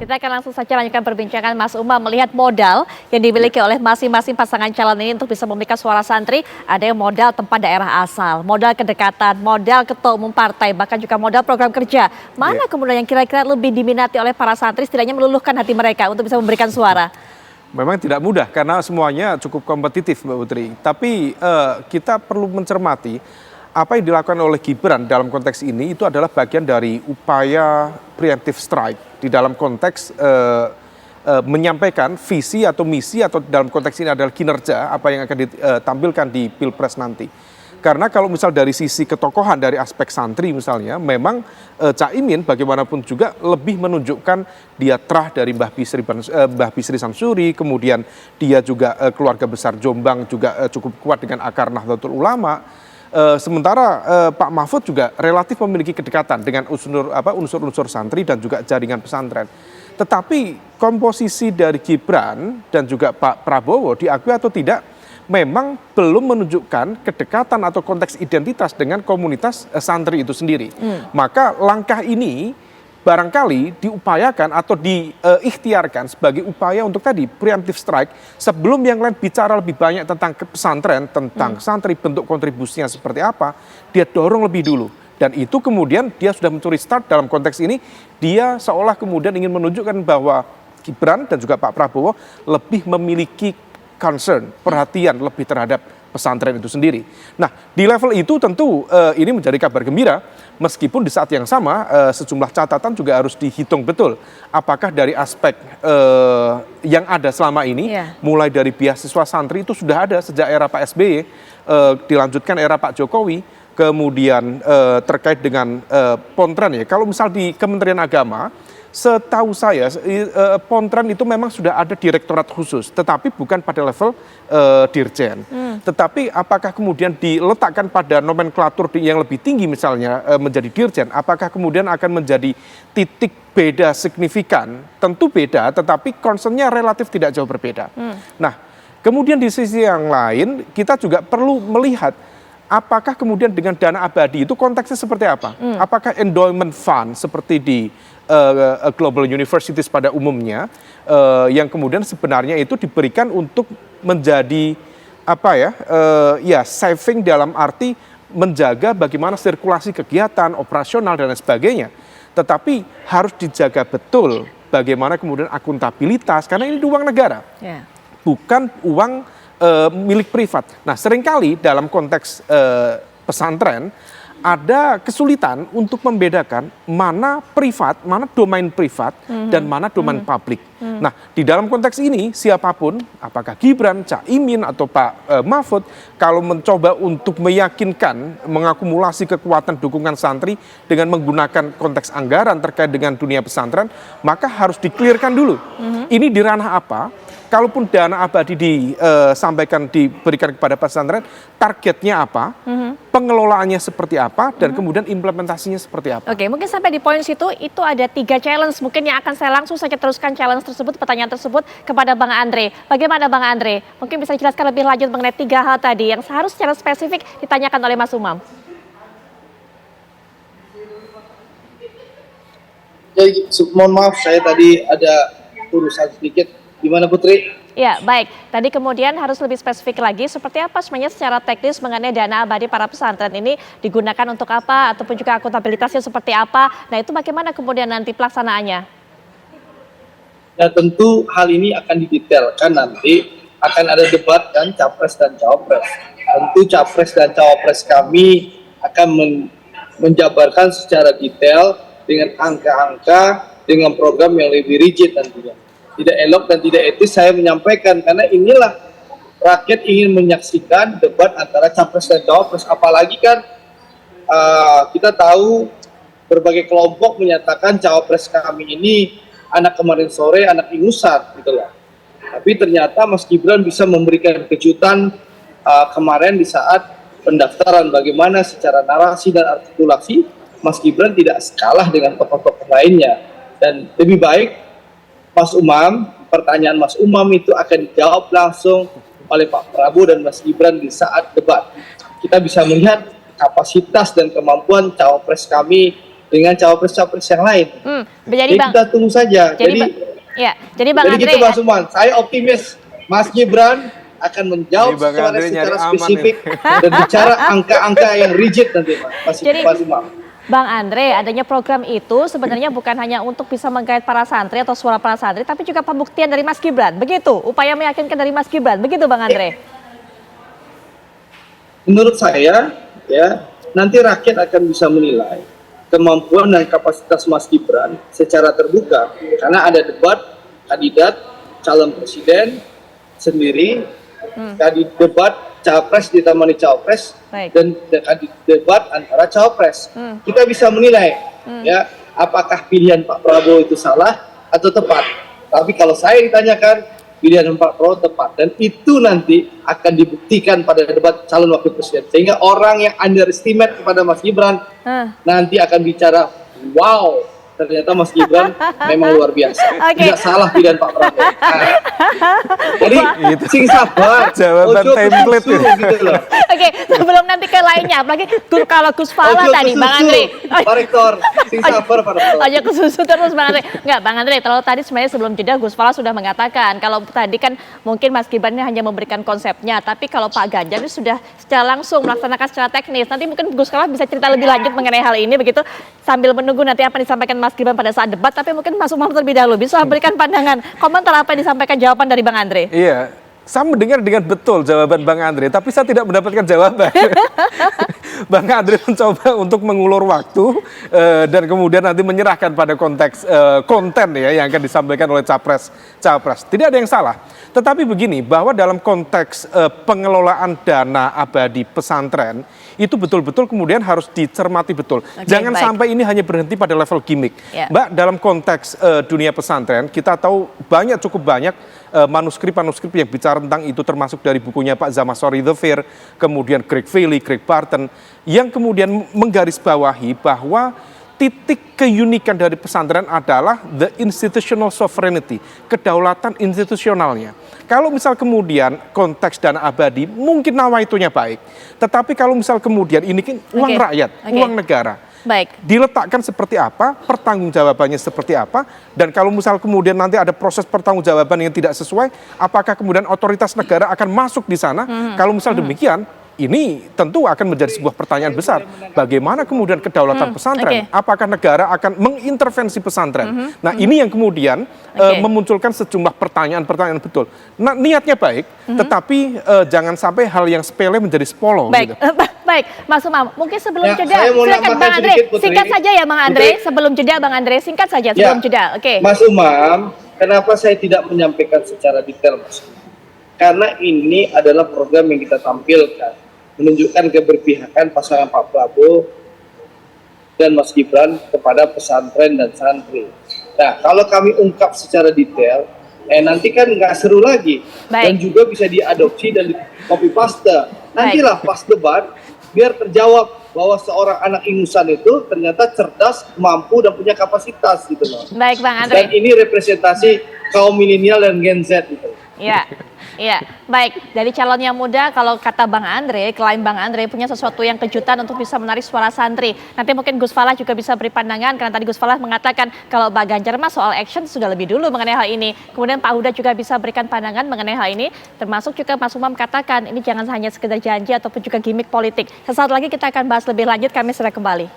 Kita akan langsung saja lanjutkan perbincangan Mas Umam melihat modal yang dimiliki oleh masing-masing pasangan calon ini untuk bisa memikat suara santri. Ada yang modal tempat daerah asal, modal kedekatan, modal ketua umum partai, bahkan juga modal program kerja. Mana kemudian yang kira-kira lebih diminati oleh para santri setidaknya meluluhkan hati mereka untuk bisa memberikan suara? Memang tidak mudah karena semuanya cukup kompetitif Mbak Putri. Tapi kita perlu mencermati apa yang dilakukan oleh Gibran dalam konteks ini itu adalah bagian dari upaya preemptive strike di dalam konteks menyampaikan visi atau misi atau dalam konteks ini adalah kinerja apa yang akan ditampilkan di Pilpres nanti. Karena kalau misal dari sisi ketokohan dari aspek santri misalnya, memang Caimin bagaimanapun juga lebih menunjukkan dia terah dari Mbah Bisri Samsuri, kemudian dia juga keluarga besar Jombang juga cukup kuat dengan akar Nahdlatul Ulama. Sementara Pak Mahfud juga relatif memiliki kedekatan dengan unsur-unsur santri dan juga jaringan pesantren. Tetapi komposisi dari Gibran dan juga Pak Prabowo diakui atau tidak memang belum menunjukkan kedekatan atau konteks identitas dengan komunitas santri itu sendiri. Maka langkah ini barangkali diupayakan atau diikhtiarkan sebagai upaya untuk tadi preemptive strike sebelum yang lain bicara lebih banyak tentang pesantren, tentang santri, bentuk kontribusinya seperti apa, dia dorong lebih dulu. Dan itu kemudian dia sudah mencuri start dalam konteks ini, dia seolah kemudian ingin menunjukkan bahwa Gibran dan juga Pak Prabowo lebih memiliki concern, perhatian lebih terhadap pesantren itu sendiri. Nah, di level itu tentu ini menjadi kabar gembira, meskipun di saat yang sama sejumlah catatan juga harus dihitung betul. Apakah dari aspek yang ada selama ini, mulai dari beasiswa santri itu sudah ada sejak era Pak SBY, dilanjutkan era Pak Jokowi, kemudian terkait dengan Pontren ya. Kalau misal di Kementerian Agama, setahu saya Pontren itu memang sudah ada direktorat khusus, tetapi bukan pada level dirjen. Tetapi apakah kemudian diletakkan pada nomenklatur yang lebih tinggi misalnya menjadi dirjen, apakah kemudian akan menjadi titik beda signifikan? Tentu beda, tetapi concernnya relatif tidak jauh berbeda. Nah, kemudian di sisi yang lain kita juga perlu melihat apakah kemudian dengan dana abadi itu konteksnya seperti apa? Apakah endowment fund seperti di global universities pada umumnya yang kemudian sebenarnya itu diberikan untuk menjadi saving dalam arti menjaga bagaimana sirkulasi kegiatan operasional dan lain sebagainya. Tetapi harus dijaga betul bagaimana kemudian akuntabilitas karena ini uang negara, bukan uang milik privat. Nah, seringkali dalam konteks pesantren ada kesulitan untuk membedakan mana privat, mana domain privat dan mana domain publik. Nah, di dalam konteks ini siapapun, apakah Gibran, Caimin atau Pak Mahfud, kalau mencoba untuk meyakinkan mengakumulasi kekuatan dukungan santri dengan menggunakan konteks anggaran terkait dengan dunia pesantren, maka harus diklirkan dulu. Ini di ranah apa? Kalaupun dana abadi disampaikan diberikan kepada pesantren, targetnya apa, pengelolaannya seperti apa, dan kemudian implementasinya seperti apa. Oke, mungkin sampai di poin situ itu ada 3 challenge mungkin yang akan saya langsung saja teruskan challenge tersebut, pertanyaan tersebut kepada Bang Andre. Bagaimana Bang Andre? Mungkin bisa dijelaskan lebih lanjut mengenai 3 hal tadi yang harus secara spesifik ditanyakan oleh Mas Umam. Jadi, mohon maaf saya tadi ada urusan sedikit. Gimana Putri? Ya, baik. Tadi kemudian harus lebih spesifik lagi seperti apa sebenarnya secara teknis mengenai dana abadi para pesantren ini digunakan untuk apa ataupun juga akuntabilitasnya seperti apa. Nah, itu bagaimana kemudian nanti pelaksanaannya? Ya, tentu hal ini akan didetailkan nanti, akan ada debat kan Capres dan Cawapres. Tentu Capres dan Cawapres kami akan menjabarkan secara detail dengan angka-angka, dengan program yang lebih rigid tentunya. Tidak elok dan tidak etis saya menyampaikan karena inilah rakyat ingin menyaksikan debat antara Capres dan Cawapres. Apalagi kan kita tahu berbagai kelompok menyatakan Cawapres kami ini anak kemarin sore, anak ingusan gitu loh. Tapi ternyata Mas Gibran bisa memberikan kejutan kemarin di saat pendaftaran, bagaimana secara narasi dan artikulasi Mas Gibran tidak kalah dengan tokoh-tokoh lainnya. Dan lebih baik Mas Umam, pertanyaan Mas Umam itu akan dijawab langsung oleh Pak Prabowo dan Mas Gibran di saat debat. Kita bisa melihat kapasitas dan kemampuan Cawapres kami dengan cawapres-cawapres yang lain. Jadi Bang, kita tunggu saja. jadi Bang Andre, gitu Mas Umam, saya optimis Mas Gibran akan menjawab Bang Andre secara nyari aman spesifik dan bicara angka-angka yang rigid nanti Mas Umam. Bang Andre, adanya program itu sebenarnya bukan hanya untuk bisa menggait para santri atau suara para santri, tapi juga pembuktian dari Mas Gibran. Begitu, upaya meyakinkan dari Mas Gibran. Begitu Bang Andre. Menurut saya, ya, nanti rakyat akan bisa menilai kemampuan dan kapasitas Mas Gibran secara terbuka. Karena ada debat kandidat calon presiden sendiri, debat capres ditemani cawapres, dan debat antara cawapres. Kita bisa menilai ya apakah pilihan Pak Prabowo itu salah atau tepat. Tapi kalau saya ditanyakan, pilihan Pak Prabowo tepat, dan itu nanti akan dibuktikan pada debat calon wakil presiden. Sehingga orang yang underestimate kepada Mas Gibran nanti akan bicara, wow, ternyata Mas Gibran memang luar biasa. Tidak salah pilihan Pak Prabowo. Jadi sing sabar, jawaban template gitu loh. Oke, sebelum nanti ke lainnya, apalagi kalau Gus Fala tadi, Bang Andre. Pak Rektor, sing sabar Pak Rektor. Aja kesusu terus Bang Andre. Enggak, Bang Andre, kalau tadi sebenarnya sebelum jeda Gus Fala sudah mengatakan, kalau tadi kan mungkin Mas Gibran ini hanya memberikan konsepnya, tapi kalau Pak Ganjar ini sudah secara langsung melaksanakan secara teknis. Nanti mungkin Gus Fala bisa cerita lebih lanjut mengenai hal ini, begitu sambil menunggu nanti apa yang disampaikan Mas Gibran pada saat debat, tapi mungkin Mas Umam terlebih dahulu bisa berikan pandangan, komentar apa yang disampaikan jawaban dari Bang Andre. Iya, saya mendengar dengan betul jawaban Bang Andre, tapi saya tidak mendapatkan jawaban. Bang Andre mencoba untuk mengulur waktu dan kemudian nanti menyerahkan pada konteks konten ya yang akan disampaikan oleh capres. Tidak ada yang salah. Tetapi begini, bahwa dalam konteks pengelolaan dana abadi pesantren itu betul-betul kemudian harus dicermati betul. Jangan sampai ini hanya berhenti pada level gimmick. Mbak, dalam konteks dunia pesantren kita tahu cukup banyak manuskrip-manuskrip yang bicara tentang itu, termasuk dari bukunya Pak Zamasori The Fair, kemudian Greg Veiley, Greg Barton, yang kemudian menggarisbawahi bahwa titik keunikan dari pesantren adalah the institutional sovereignty, kedaulatan institusionalnya. Kalau misal kemudian konteks dana abadi, mungkin nawaitunya baik, tetapi kalau misal kemudian ini kan uang rakyat, uang negara, diletakkan seperti apa, pertanggungjawabannya seperti apa, dan kalau misal kemudian nanti ada proses pertanggungjawaban yang tidak sesuai, apakah kemudian otoritas negara akan masuk di sana? Kalau misal demikian, ini tentu akan menjadi sebuah pertanyaan besar. Bagaimana kemudian kedaulatan pesantren? Apakah negara akan mengintervensi pesantren? Nah, ini yang kemudian memunculkan sejumlah pertanyaan-pertanyaan betul. Nah, niatnya baik, tetapi jangan sampai hal yang sepele menjadi spolo. Baik, gitu. Baik, Mas Umam. Mungkin sebelum jeda, silakan Bang Andre. Singkat saja ya, Bang Andre. Sebelum jeda, Bang Andre. Singkat saja sebelum jeda. Oke. Mas Umam, kenapa saya tidak menyampaikan secara detail, Mas? Karena ini adalah program yang kita tampilkan, menunjukkan keberpihakan pasangan Pak Prabowo dan Mas Gibran kepada pesantren dan santri. Nah, kalau kami ungkap secara detail, nanti kan nggak seru lagi. Dan juga bisa diadopsi dan di copy paste. Nantilah pas debat, biar terjawab bahwa seorang anak ingusan itu ternyata cerdas, mampu, dan punya kapasitas gitu loh. Baik, Bang Andre. Dan ini representasi kaum milenial dan Gen Z gitu. Iya, baik. Dari calon yang muda, kalau kata Bang Andre, klaim Bang Andre punya sesuatu yang kejutan untuk bisa menarik suara santri. Nanti mungkin Gus Fala juga bisa beri pandangan, karena tadi Gus Fala mengatakan kalau Pak Ganjar mah soal action sudah lebih dulu mengenai hal ini. Kemudian Pak Huda juga bisa berikan pandangan mengenai hal ini, termasuk juga Mas Umam katakan ini jangan hanya sekedar janji ataupun juga gimmick politik. Sesaat lagi kita akan bahas lebih lanjut, kami segera kembali.